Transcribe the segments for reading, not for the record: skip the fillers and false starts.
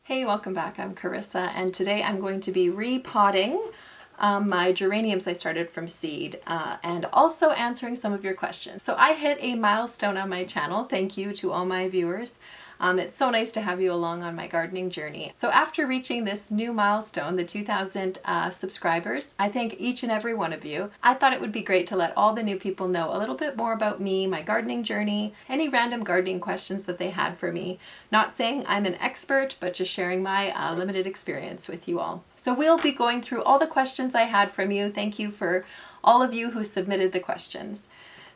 Hey, welcome back. I'm Carissa, and today I'm going to be repotting my geraniums I started from seed and also answering some of your questions. So I hit a milestone on my channel. Thank you to all my viewers. It's so nice to have you along on my gardening journey. So after reaching this new milestone, the 2,000 subscribers, I thank each and every one of you. I thought it would be great to let all the new people know a little bit more about me, my gardening journey, any random gardening questions that they had for me. Not saying I'm an expert, but just sharing my limited experience with you all. So we'll be going through all the questions I had from you. Thank you for all of you who submitted the questions.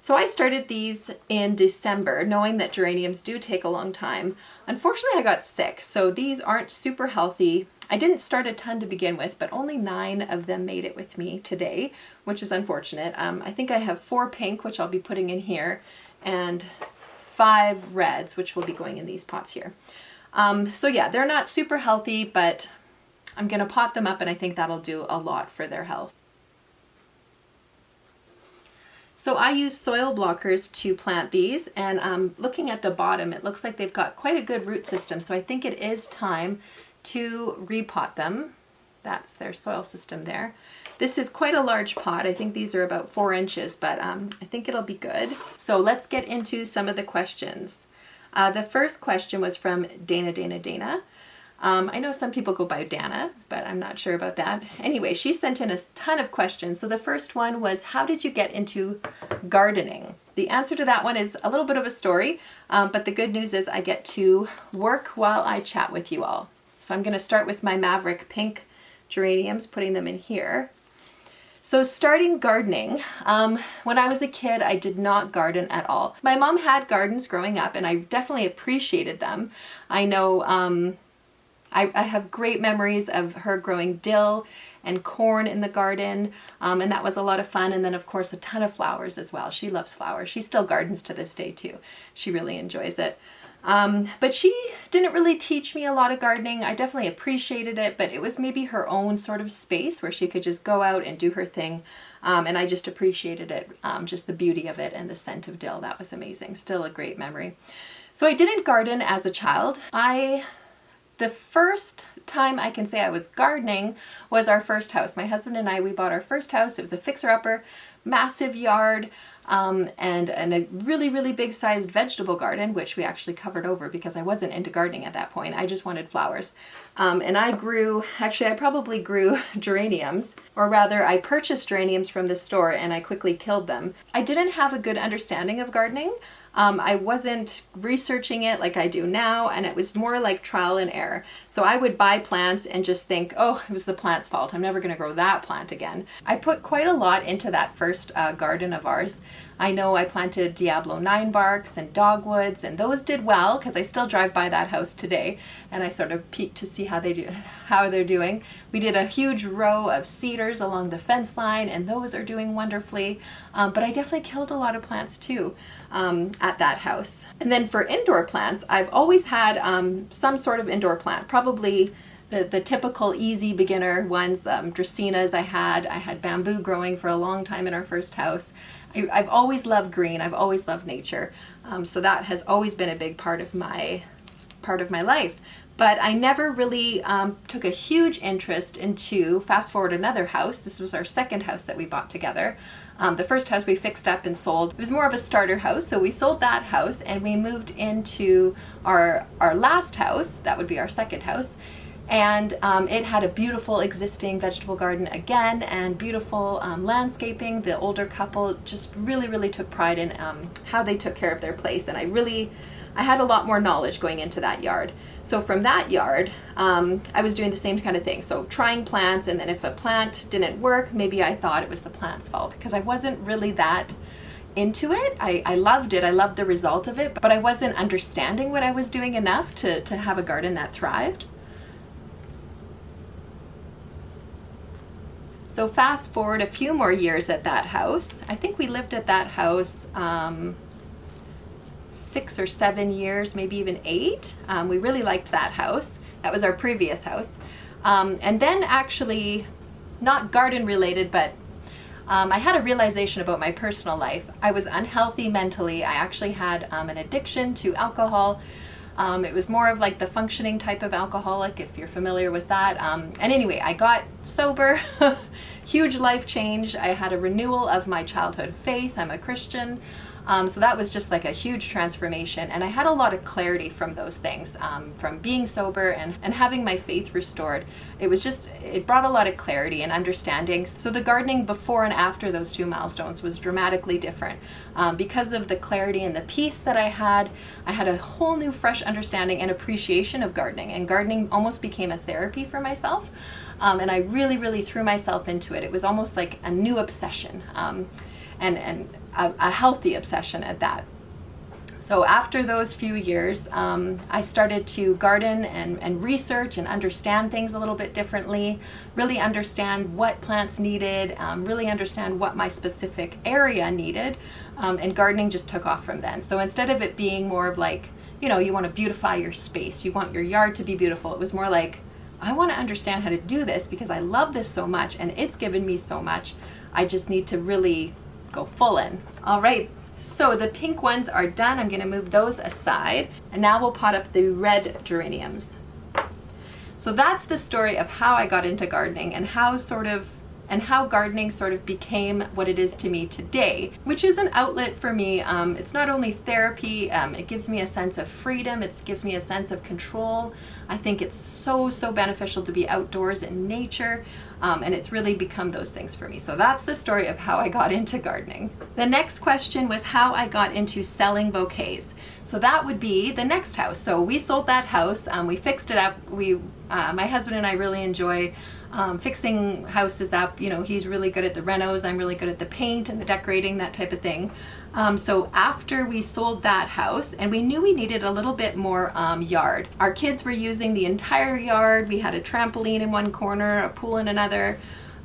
So I started these in December, knowing that geraniums do take a long time. Unfortunately, I got sick, so these aren't super healthy. I didn't start a ton to begin with, but only 9 of them made it with me today, which is unfortunate. I think I have 4 pink, which I'll be putting in here, and 5 reds, which will be going in these pots here. So yeah, they're not super healthy, but I'm gonna pot them up, and I think that'll do a lot for their health. So I use soil blockers to plant these, and looking at the bottom, it looks like they've got quite a good root system, so I think it is time to repot them. That's their soil system there. This is quite a large pot. I think these are about 4 inches, but I think it'll be good. So let's get into some of the questions. The first question was from Dana. I know some people go by Dana, but I'm not sure about that. Anyway, she sent in a ton of questions. So the first one was, how did you get into gardening? The answer to that one is a little bit of a story, but the good news is I get to work while I chat with you all. So I'm going to start with my Maverick pink geraniums, putting them in here. So starting gardening, when I was a kid, I did not garden at all. My mom had gardens growing up, and I definitely appreciated them. I know I have great memories of her growing dill and corn in the garden, and that was a lot of fun. And then, of course, a ton of flowers as well. She loves flowers. She still gardens to this day, too. She really enjoys it. But she didn't really teach me a lot of gardening. I definitely appreciated it, but it was maybe her own sort of space where she could just go out and do her thing. And I just appreciated it, just the beauty of it and the scent of dill. That was amazing. Still a great memory. So I didn't garden as a child. The first time I can say I was gardening was our first house. My husband and I, we bought our first house. It was a fixer-upper, massive yard, and a really, really big sized vegetable garden, which we actually covered over because I wasn't into gardening at that point. I just wanted flowers. And I probably grew geraniums, or rather I purchased geraniums from the store and I quickly killed them. I didn't have a good understanding of gardening. I wasn't researching it like I do now, and it was more like trial and error. So I would buy plants and just think, oh, it was the plant's fault. I'm never going to grow that plant again. I put quite a lot into that first garden of ours. I know I planted Diablo 9-barks and dogwoods, and those did well because I still drive by that house today, and I sort of peek to see how they're doing. We did a huge row of cedars along the fence line, and those are doing wonderfully. But I definitely killed a lot of plants too at that house. And then for indoor plants, I've always had some sort of indoor plant, probably the typical easy beginner ones, dracaenas I had bamboo growing for a long time in our first house. I've always loved green. I've always loved nature. So that has always been a big part of my life. But I never really took a huge interest into, fast forward another house. This was our second house that we bought together. The first house we fixed up and sold. It was more of a starter house, so we sold that house and we moved into our last house. That would be our second house. And it had a beautiful existing vegetable garden again, and beautiful landscaping. The older couple just really, really took pride in how they took care of their place, and I had a lot more knowledge going into that yard. So from that yard, I was doing the same kind of thing. So trying plants, and then if a plant didn't work, maybe I thought it was the plant's fault because I wasn't really that into it. I loved it. I loved the result of it, but I wasn't understanding what I was doing enough to have a garden that thrived. So fast forward a few more years at that house. I think we lived at that house 6 or 7 years, maybe even 8. We really liked that house. That was our previous house. And then actually, not garden related, but I had a realization about my personal life. I was unhealthy mentally. I actually had an addiction to alcohol. It was more of like the functioning type of alcoholic, if you're familiar with that. And anyway, I got sober, huge life change. I had a renewal of my childhood faith. I'm a Christian. So that was just like a huge transformation, and I had a lot of clarity from those things, from being sober and having my faith restored. It brought a lot of clarity and understanding. So the gardening before and after those two milestones was dramatically different. Because of the clarity and the peace that I had a whole new fresh understanding and appreciation of gardening, and gardening almost became a therapy for myself. And I really, really threw myself into it. It was almost like a new obsession. And a healthy obsession at that. So after those few years, I started to garden and research and understand things a little bit differently, really understand what plants needed, really understand what my specific area needed, and gardening just took off from then. So instead of it being more of like, you want to beautify your space, you want your yard to be beautiful, it was more like, I want to understand how to do this because I love this so much and it's given me so much. I just need to really go full in. All right, so the pink ones are done. I'm going to move those aside, and now we'll pot up the red geraniums. So that's the story of how I got into gardening and how gardening sort of became what it is to me today, which is an outlet for me. It's not only therapy, it gives me a sense of freedom, it gives me a sense of control. I think it's so beneficial to be outdoors in nature, and it's really become those things for me. So that's the story of how I got into gardening. The next question was how I got into selling bouquets. So that would be the next house. So we sold that house, we fixed it up. My husband and I really enjoy fixing houses up. He's really good at the renos, I'm really good at the paint and the decorating, that type of thing. So after we sold that house, and we knew we needed a little bit more yard. Our kids were using the entire yard. We had a trampoline in one corner, a pool in another,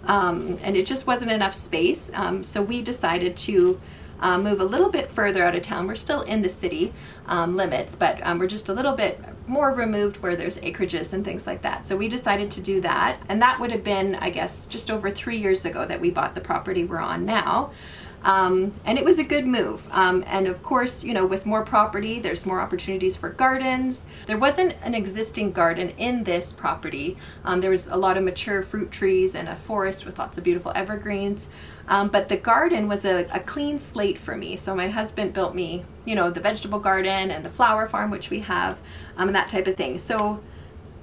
and it just wasn't enough space. So we decided to move a little bit further out of town. We're still in the city limits, but we're just a little bit more removed where there's acreages and things like that. So we decided to do that, and that would have been, I guess, just over 3 years ago that we bought the property we're on now. And it was a good move. And of course, with more property, there's more opportunities for gardens. There wasn't an existing garden in this property. There was a lot of mature fruit trees and a forest with lots of beautiful evergreens. But the garden was a clean slate for me. So my husband built me, the vegetable garden and the flower farm, which we have, and that type of thing. So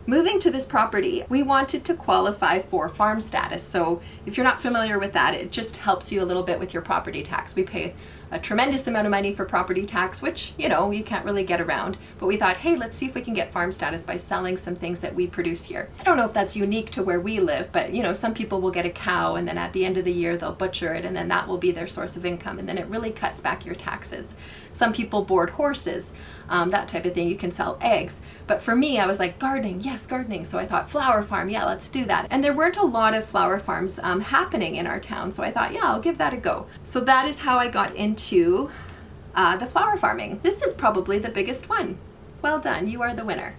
moving to this property, we wanted to qualify for farm status. So if you're not familiar with that, it just helps you a little bit with your property tax. We pay a tremendous amount of money for property tax, which, you can't really get around. But we thought, hey, let's see if we can get farm status by selling some things that we produce here. I don't know if that's unique to where we live, but, some people will get a cow and then at the end of the year, they'll butcher it and then that will be their source of income. And then it really cuts back your taxes. Some people board horses, that type of thing. You can sell eggs. But for me, I was like, gardening, yes, gardening. So I thought flower farm, yeah, let's do that. And there weren't a lot of flower farms happening in our town. So I thought, yeah, I'll give that a go. So that is how I got into the flower farming. This is probably the biggest one. Well done, you are the winner.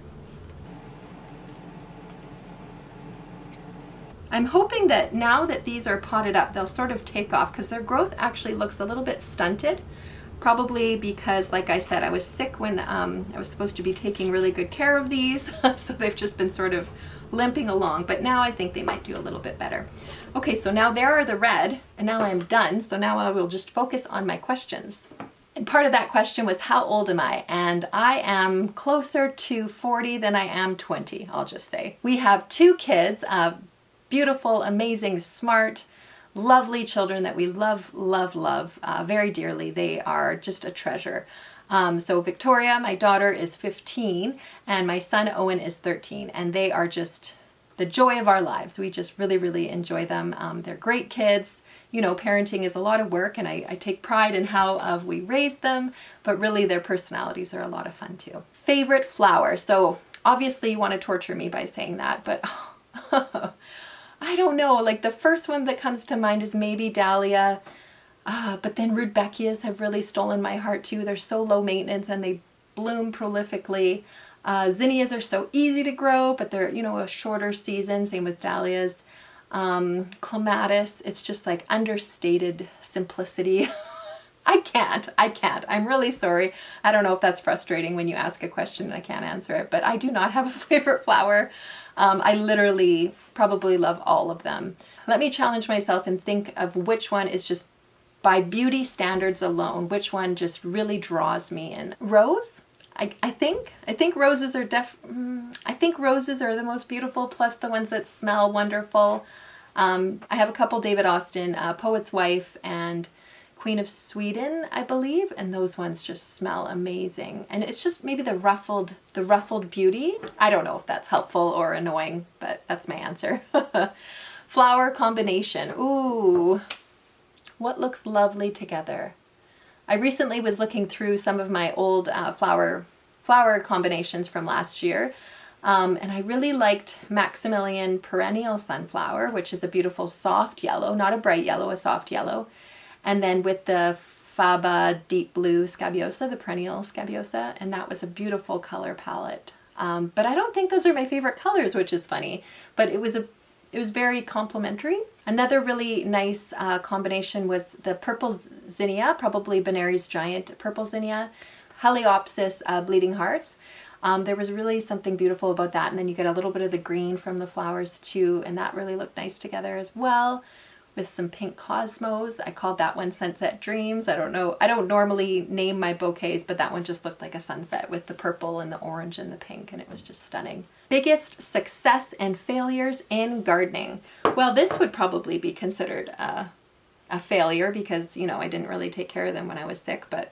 I'm hoping that now that these are potted up, they'll sort of take off because their growth actually looks a little bit stunted. Probably because, like I said, I was sick when I was supposed to be taking really good care of these. So they've just been sort of limping along. But now I think they might do a little bit better. Okay, so now there are the red, and now I'm done. So now I will just focus on my questions. And part of that question was, how old am I? And I am closer to 40 than I am 20, I'll just say. We have 2 kids, beautiful, amazing, smart, lovely children that we love very dearly. They are just a treasure. So Victoria, my daughter, is 15, and my son Owen is 13, and they are just the joy of our lives. We just really enjoy them. They're great kids. Parenting is a lot of work, and I take pride in how we raised them, but really their personalities are a lot of fun too. Favorite flower. So obviously you want to torture me by saying that, but I don't know, like the first one that comes to mind is maybe dahlia, but then rudbeckias have really stolen my heart too. They're so low maintenance and they bloom prolifically. Zinnias are so easy to grow, but they're, a shorter season, same with dahlias. Clematis, it's just like understated simplicity. I can't. I'm really sorry. I don't know if that's frustrating when you ask a question and I can't answer it, but I do not have a favorite flower. I literally probably love all of them. Let me challenge myself and think of which one is just, by beauty standards alone, which one just really draws me in. Rose? I think roses are I think roses are the most beautiful, plus the ones that smell wonderful. I have a couple, David Austin, Poet's Wife and Queen of Sweden, I believe, and those ones just smell amazing. And it's just maybe the ruffled beauty. I don't know if that's helpful or annoying, but that's my answer. Flower combination. Ooh, what looks lovely together? I recently was looking through some of my old flower combinations from last year, and I really liked Maximilian Perennial Sunflower, which is a beautiful soft yellow, not a bright yellow, a soft yellow. And then with the Faba Deep Blue Scabiosa, the perennial Scabiosa, and that was a beautiful color palette. But I don't think those are my favorite colors, which is funny, but it was very complementary. Another really nice combination was the purple zinnia, probably Benary's giant purple zinnia, Heliopsis bleeding hearts. There was really something beautiful about that, and then you get a little bit of the green from the flowers too, and that really looked nice together as well, with some pink cosmos. I called that one Sunset Dreams. I don't know, I don't normally name my bouquets, but that one just looked like a sunset with the purple and the orange and the pink, and it was just stunning. Biggest success and failures in gardening. Well, this would probably be considered a failure because, you know, I didn't really take care of them when I was sick, but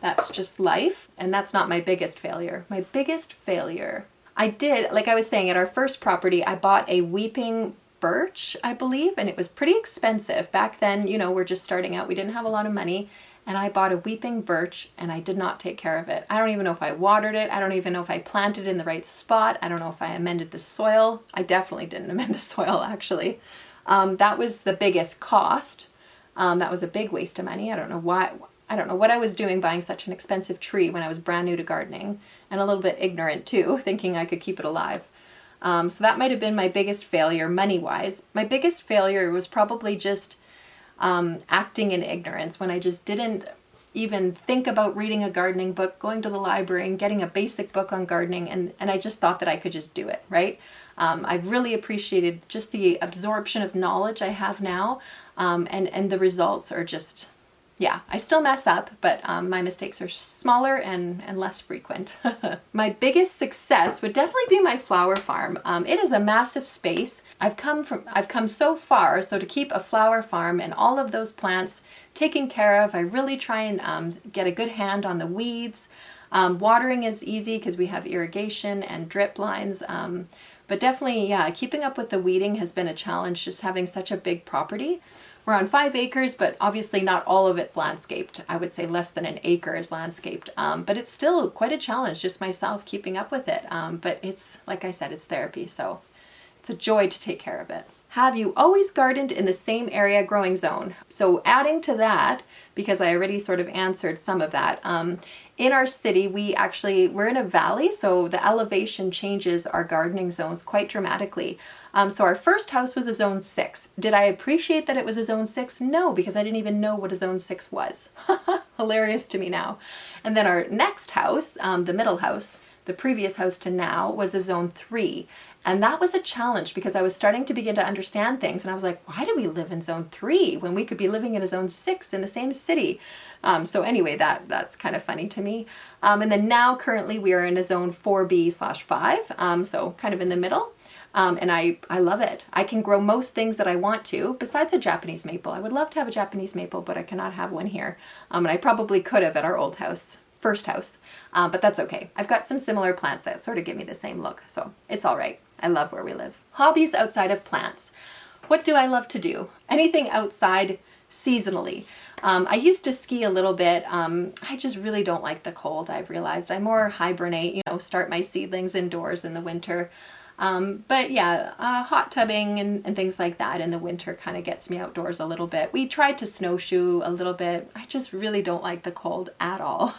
that's just life. And that's not my biggest failure. My biggest failure, I did, like I was saying, at our first property, I bought a weeping birch, I believe, and it was pretty expensive. Back then, you know, we're just starting out. We didn't have a lot of money, and I bought a weeping birch, and I did not take care of it. I don't even know if I watered it. I don't even know if I planted in the right spot. I don't know if I amended the soil. I definitely didn't amend the soil, actually. That was the biggest cost. That was a big waste of money. I don't know why. I don't know what I was doing buying such an expensive tree when I was brand new to gardening, and a little bit ignorant too, thinking I could keep it alive. So that might have been my biggest failure money-wise. My biggest failure was probably just acting in ignorance, when I just didn't even think about reading a gardening book, going to the library and getting a basic book on gardening, and I just thought that I could just do it, right? I've really appreciated just the absorption of knowledge I have now, and the results are just, yeah, I still mess up, but my mistakes are smaller and less frequent. My biggest success would definitely be my flower farm. It is a massive space. I've come so far, so to keep a flower farm and all of those plants taken care of, I really try and get a good hand on the weeds. Watering is easy because we have irrigation and drip lines. But definitely, yeah, keeping up with the weeding has been a challenge, just having such a big property. We're on 5 acres, but obviously not all of it's landscaped. I would say less than an acre is landscaped, but it's still quite a challenge, just myself keeping up with it. But it's, like I said, it's therapy, so it's a joy to take care of it. Have you always gardened in the same area growing zone? So adding to that, because I already sort of answered some of that, in our city, we're in a valley, so the elevation changes our gardening zones quite dramatically. So our first house was a zone 6. Did I appreciate that it was a zone 6? No, because I didn't even know what a zone 6 was. Hilarious to me now. And then our next house, the middle house, the previous house to now, was a zone 3. And that was a challenge because I was starting to begin to understand things, and I was like, why do we live in zone 3 when we could be living in a zone 6 in the same city? So anyway, that's kind of funny to me. And then now currently we are in a zone 4B/5, so kind of in the middle. And I love it. I can grow most things that I want to, besides a Japanese maple. I would love to have a Japanese maple, but I cannot have one here. And I probably could have at our old house, first house, but that's okay. I've got some similar plants that sort of give me the same look, so it's all right. I love where we live. Hobbies outside of plants. What do I love to do? Anything outside seasonally. I used to ski a little bit. I just really don't like the cold, I've realized. I more hibernate, start my seedlings indoors in the winter. But yeah, hot tubbing and things like that in the winter kind of gets me outdoors a little bit. We tried to snowshoe a little bit. I just really don't like the cold at all.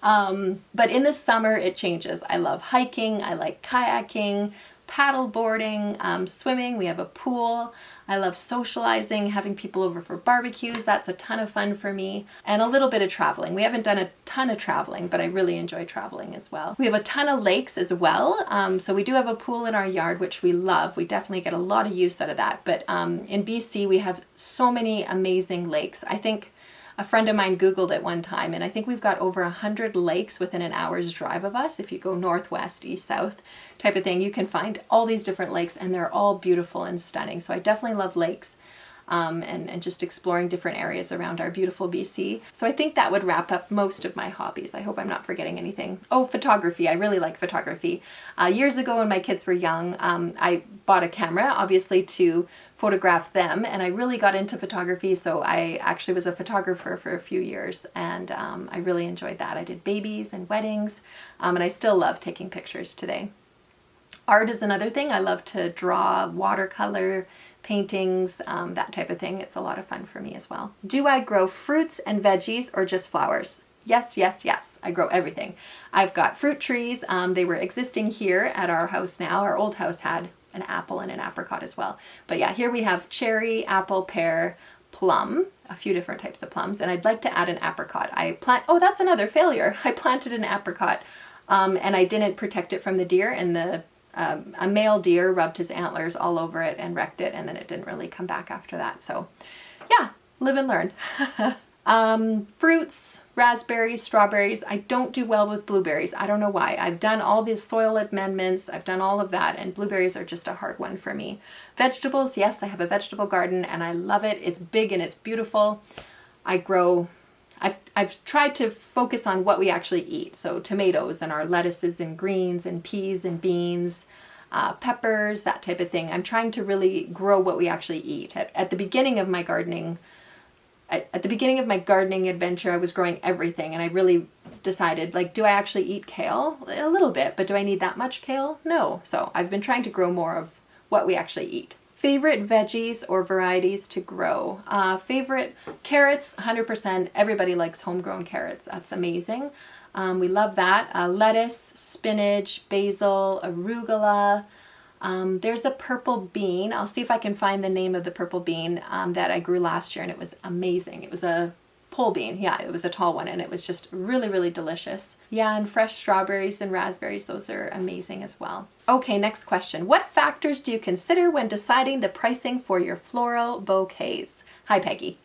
But in the summer it changes. I love hiking. I like kayaking. paddle boarding, swimming. We have a pool. I love socializing, having people over for barbecues. That's a ton of fun for me. And a little bit of traveling. We haven't done a ton of traveling, but I really enjoy traveling as well. We have a ton of lakes as well. So we do have a pool in our yard, which we love. We definitely get a lot of use out of that. But in BC, we have so many amazing lakes. I think a friend of mine Googled it one time, and I think we've got over 100 lakes within an hour's drive of us. If you go northwest, east, south type of thing, you can find all these different lakes, and they're all beautiful and stunning. So I definitely love lakes. And just exploring different areas around our beautiful BC. So I think that would wrap up most of my hobbies. I hope I'm not forgetting anything. Oh, photography. I really like photography. Years ago when my kids were young, I bought a camera, obviously, to photograph them, and I really got into photography. So I actually was a photographer for a few years, and I really enjoyed that. I did babies and weddings, and I still love taking pictures today. Art is another thing. I love to draw, watercolor, paintings, that type of thing. It's a lot of fun for me as well. Do I grow fruits and veggies or just flowers? Yes, yes, yes. I grow everything. I've got fruit trees. They were existing here at our house now. Our old house had an apple and an apricot as well. But yeah, here we have cherry, apple, pear, plum, a few different types of plums, and I'd like to add an apricot. Oh, that's another failure. I planted an apricot and I didn't protect it from the deer, and a male deer rubbed his antlers all over it and wrecked it, and then it didn't really come back after that. So yeah, live and learn. Fruits, raspberries, strawberries. I don't do well with blueberries. I don't know why. I've done all these soil amendments. I've done all of that, and blueberries are just a hard one for me. Vegetables, yes, I have a vegetable garden and I love it. It's big and it's beautiful. I've tried to focus on what we actually eat. So tomatoes and our lettuces and greens and peas and beans, peppers, that type of thing. I'm trying to really grow what we actually eat. At the beginning of my gardening, adventure, I was growing everything, and I really decided, like, do I actually eat kale? A little bit, but do I need that much kale? No. So I've been trying to grow more of what we actually eat. Favorite veggies or varieties to grow? Favorite carrots, 100%. Everybody likes homegrown carrots. That's amazing. We love that. Lettuce, spinach, basil, arugula. There's a purple bean. I'll see if I can find the name of the purple bean that I grew last year, and it was amazing. It was a pole bean. Yeah, it was a tall one, and it was just really, really delicious. Yeah, and fresh strawberries and raspberries, those are amazing as well. Okay, next question. What factors do you consider when deciding the pricing for your floral bouquets? Hi, Peggy.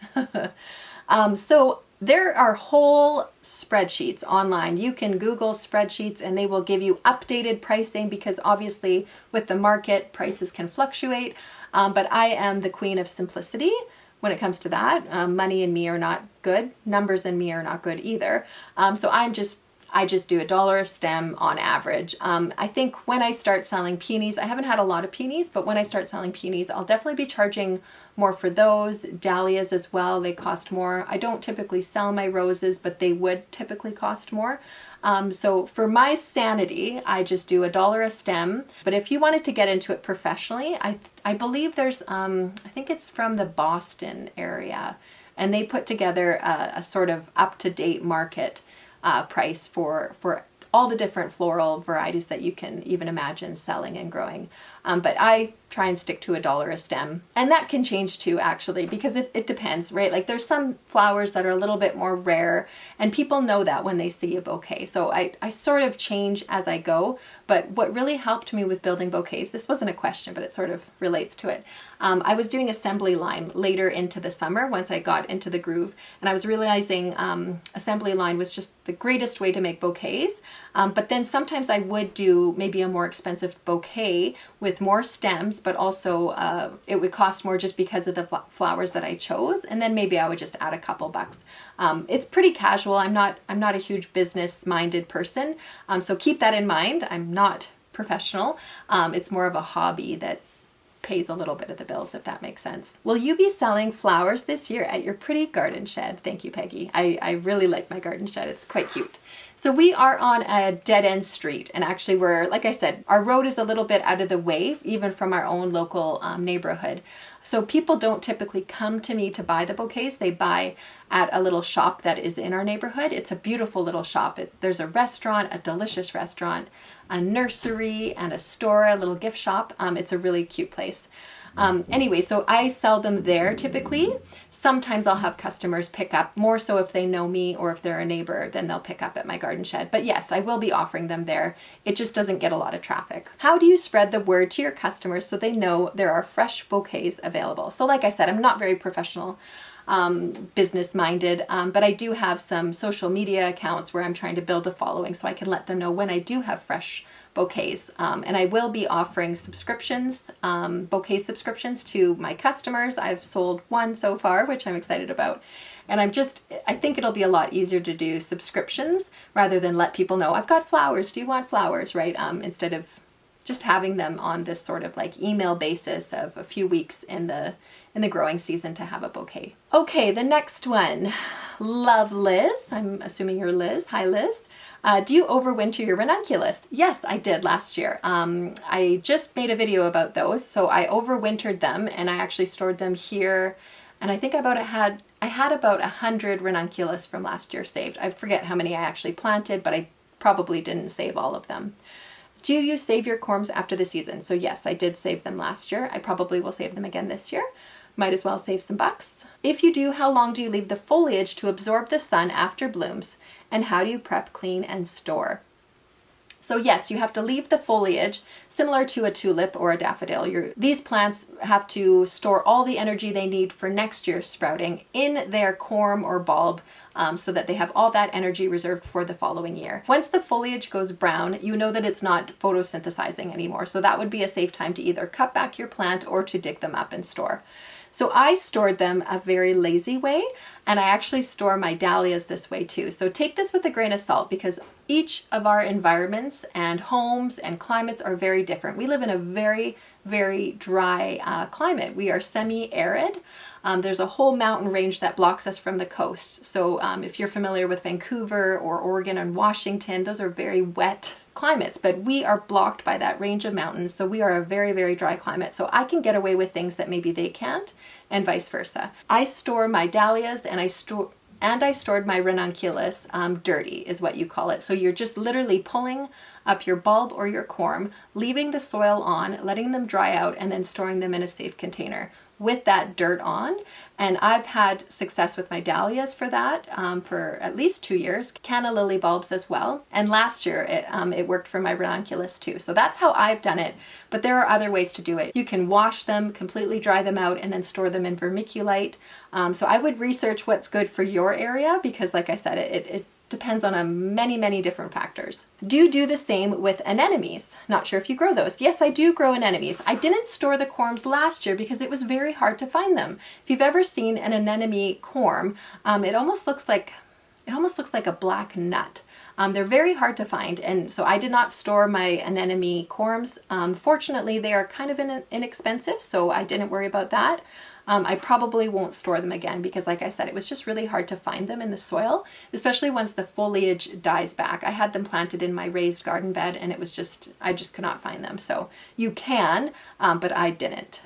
So there are whole spreadsheets online. You can Google spreadsheets and they will give you updated pricing, because obviously with the market, prices can fluctuate. But I am the queen of simplicity when it comes to that. Money and me are not good. Numbers and me are not good either. So I just do $1 a stem on average. I think when I start selling peonies, I haven't had a lot of peonies, but when I start selling peonies, I'll definitely be charging more for those. Dahlias as well, they cost more. I don't typically sell my roses, but they would typically cost more. So for my sanity, I just do $1 a stem. But if you wanted to get into it professionally, I believe there's, I think it's from the Boston area, and they put together a sort of up-to-date market price for all the different floral varieties that you can even imagine selling and growing. But I try and stick to $1 a stem. And that can change too, actually, because it depends, right? Like there's some flowers that are a little bit more rare, and people know that when they see a bouquet. So I sort of change as I go. But what really helped me with building bouquets, this wasn't a question, but it sort of relates to it. I was doing assembly line later into the summer once I got into the groove, and I was realizing assembly line was just the greatest way to make bouquets. But then sometimes I would do maybe a more expensive bouquet with more stems, but also it would cost more just because of the flowers that I chose, and then maybe I would just add a couple bucks. It's pretty casual. I'm not a huge business-minded person, so keep that in mind. I'm not professional. It's more of a hobby that pays a little bit of the bills, if that makes sense. Will you be selling flowers this year at your pretty garden shed? Thank you, Peggy. I really like my garden shed. It's quite cute. So we are on a dead-end street, and actually we're, like I said, our road is a little bit out of the way, even from our own local neighborhood. So people don't typically come to me to buy the bouquets. They buy at a little shop that is in our neighborhood. It's a beautiful little shop. There's a restaurant, a delicious restaurant, a nursery, and a store, a little gift shop. It's a really cute place. Anyway, so I sell them there typically. Sometimes I'll have customers pick up, more so if they know me or if they're a neighbor, then they'll pick up at my garden shed. But yes, I will be offering them there. It just doesn't get a lot of traffic. How do you spread the word to your customers so they know there are fresh bouquets available? So like I said, I'm not very professional, business minded, but I do have some social media accounts where I'm trying to build a following so I can let them know when I do have fresh bouquets. And I will be offering subscriptions, bouquet subscriptions to my customers. I've sold one so far, which I'm excited about. And I think it'll be a lot easier to do subscriptions rather than let people know, I've got flowers, do you want flowers, right? Instead of just having them on this sort of like email basis of a few weeks in the growing season to have a bouquet. Okay, the next one. Love Liz. I'm assuming you're Liz. Hi, Liz. Do you overwinter your ranunculus? Yes, I did last year. I just made a video about those. So I overwintered them and I actually stored them here. And I think I had about 100 ranunculus from last year saved. I forget how many I actually planted, but I probably didn't save all of them. Do you save your corms after the season? So yes, I did save them last year. I probably will save them again this year. Might as well save some bucks. If you do, how long do you leave the foliage to absorb the sun after blooms? And how do you prep, clean, and store? So yes, you have to leave the foliage, similar to a tulip or a daffodil. These plants have to store all the energy they need for next year's sprouting in their corm or bulb, so that they have all that energy reserved for the following year. Once the foliage goes brown, you know that it's not photosynthesizing anymore. So that would be a safe time to either cut back your plant or to dig them up and store. So I stored them a very lazy way, and I actually store my dahlias this way too. So take this with a grain of salt because each of our environments and homes and climates are very different. We live in a very, very dry climate. We are semi-arid. There's a whole mountain range that blocks us from the coast. So if you're familiar with Vancouver or Oregon and Washington, those are very wet climates, but we are blocked by that range of mountains. So we are a very, very dry climate. So I can get away with things that maybe they can't, and vice versa. I store my dahlias and I stored my ranunculus dirty is what you call it. So you're just literally pulling up your bulb or your corm, leaving the soil on, letting them dry out, and then storing them in a safe container with that dirt on. And I've had success with my dahlias for that for at least 2 years, canna lily bulbs as well. And last year it worked for my ranunculus too. So that's how I've done it, but there are other ways to do it. You can wash them, completely dry them out, and then store them in vermiculite. So I would research what's good for your area because like I said, it depends on many, many different factors. Do you do the same with anemones? Not sure if you grow those. Yes, I do grow anemones. I didn't store the corms last year because it was very hard to find them. If you've ever seen an anemone corm, it almost looks like a black nut. They're very hard to find, and so I did not store my anemone corms. Fortunately, they are kind of inexpensive, so I didn't worry about that. I probably won't store them again because like I said, it was just really hard to find them in the soil, especially once the foliage dies back. I had them planted in my raised garden bed and I just could not find them. So you can, but I didn't.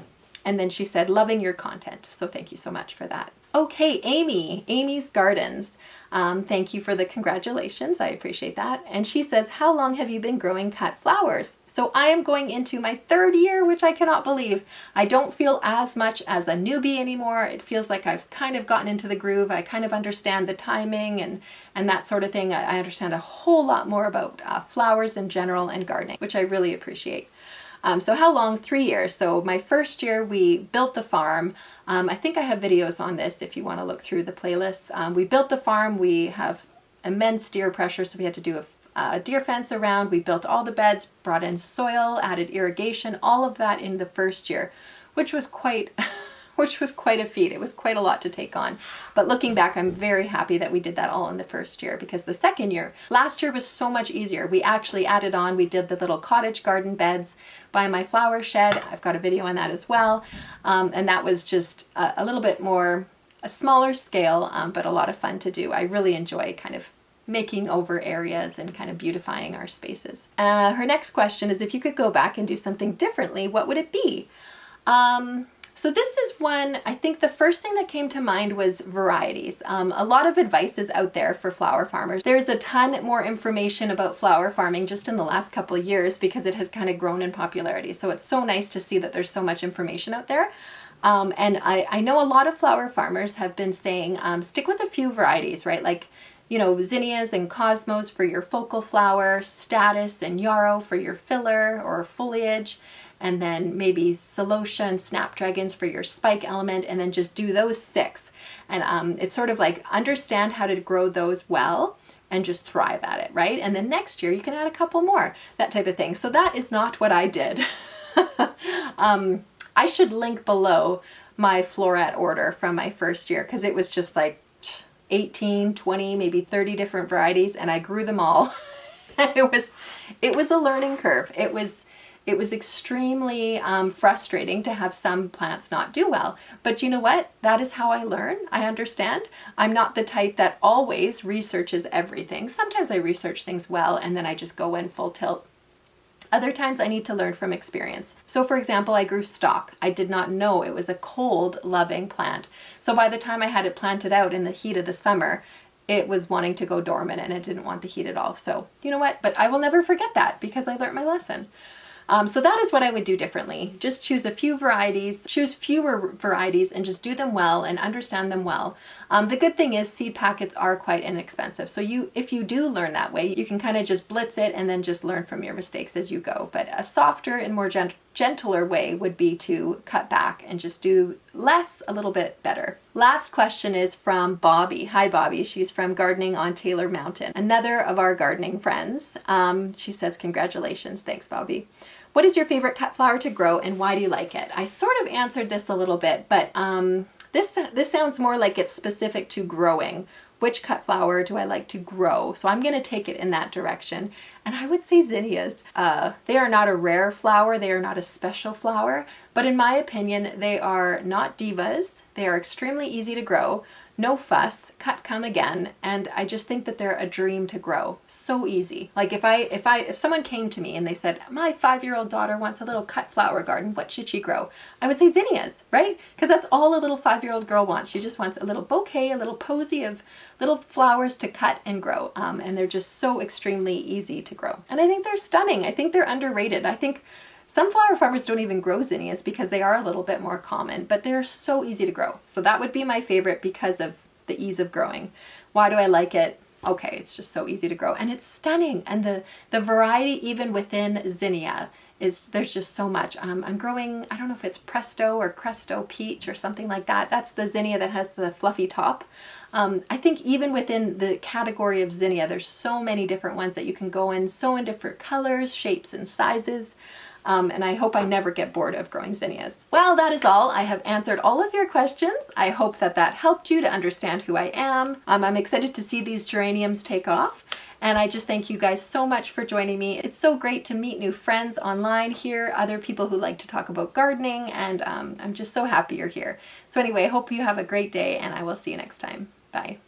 And then she said, loving your content. So thank you so much for that. Okay, Amy's Gardens. Thank you for the congratulations. I appreciate that. And she says, how long have you been growing cut flowers? So I am going into my 3rd year, which I cannot believe. I don't feel as much as a newbie anymore. It feels like I've kind of gotten into the groove. I kind of understand the timing and that sort of thing. I understand a whole lot more about flowers in general and gardening, which I really appreciate. So how long? 3 years. So my first year we built the farm. I think I have videos on this if you want to look through the playlists. We built the farm. We have immense deer pressure, so we had to do a deer fence around. We built all the beds, brought in soil, added irrigation, all of that in the first year, which was quite a feat. It was quite a lot to take on. But looking back, I'm very happy that we did that all in the first year because the second year, last year was so much easier. We actually added on, we did the little cottage garden beds by my flower shed. I've got a video on that as well. And that was just a little bit more, a smaller scale, but a lot of fun to do. I really enjoy kind of making over areas and kind of beautifying our spaces. Her next question is, if you could go back and do something differently, what would it be? So this is one, I think the first thing that came to mind was varieties. A lot of advice is out there for flower farmers. There's a ton more information about flower farming just in the last couple of years because it has kind of grown in popularity. So it's so nice to see that there's so much information out there. And I know a lot of flower farmers have been saying, stick with a few varieties, right? Like, you know, zinnias and cosmos for your focal flower, status and yarrow for your filler or foliage, and then maybe celosia and snapdragons for your spike element, and then just do those 6. And it's sort of like understand how to grow those well and just thrive at it, right? And then next year you can add a couple more, that type of thing. So that is not what I did. I should link below my floret order from my first year, because it was just like 18, 20, maybe 30 different varieties, and I grew them all. And it was a learning curve. It was extremely frustrating to have some plants not do well. But you know what? That is how I learn. I understand. I'm not the type that always researches everything. Sometimes I research things well and then I just go in full tilt. Other times I need to learn from experience. So for example, I grew stock. I did not know it was a cold loving plant. So by the time I had it planted out in the heat of the summer, it was wanting to go dormant and it didn't want the heat at all. So you know what? But I will never forget that because I learned my lesson. So that is what I would do differently. Just choose a few varieties, choose fewer varieties, and just do them well and understand them well. The good thing is seed packets are quite inexpensive. So if you do learn that way, you can kind of just blitz it and then just learn from your mistakes as you go. But a softer and more gentler way would be to cut back and just do less a little bit better. Last question is from Bobby. Hi Bobby, she's from Gardening on Taylor Mountain, another of our gardening friends. She says, congratulations. Thanks Bobby. What is your favorite cut flower to grow and why do you like it? I sort of answered this a little bit, but this sounds more like it's specific to growing. Which cut flower do I like to grow? So I'm going to take it in that direction. And I would say zinnias. They are not a rare flower. They are not a special flower. But in my opinion, they are not divas. They are extremely easy to grow. No fuss, cut, come again. And I just think that they're a dream to grow. So easy. Like if someone came to me and they said, my 5-year-old daughter wants a little cut flower garden, what should she grow? I would say zinnias, right? Because that's all a little 5-year-old girl wants. She just wants a little bouquet, a little posy of little flowers to cut and grow. And they're just so extremely easy to grow. And I think they're stunning. I think they're underrated. I think some flower farmers don't even grow zinnias because they are a little bit more common, but they're so easy to grow. So that would be my favorite because of the ease of growing. Why do I like it? Okay, it's just so easy to grow and it's stunning. And the variety even within zinnia there's just so much. I'm growing, I don't know if it's Presto or Cresto Peach or something like that. That's the zinnia that has the fluffy top. I think even within the category of zinnia, there's so many different ones that you can go in, so in different colors, shapes, and sizes. And I hope I never get bored of growing zinnias. Well, that is all. I have answered all of your questions. I hope that helped you to understand who I am. I'm excited to see these geraniums take off. And I just thank you guys so much for joining me. It's so great to meet new friends online here, other people who like to talk about gardening, and I'm just so happy you're here. So anyway, I hope you have a great day and I will see you next time. Bye.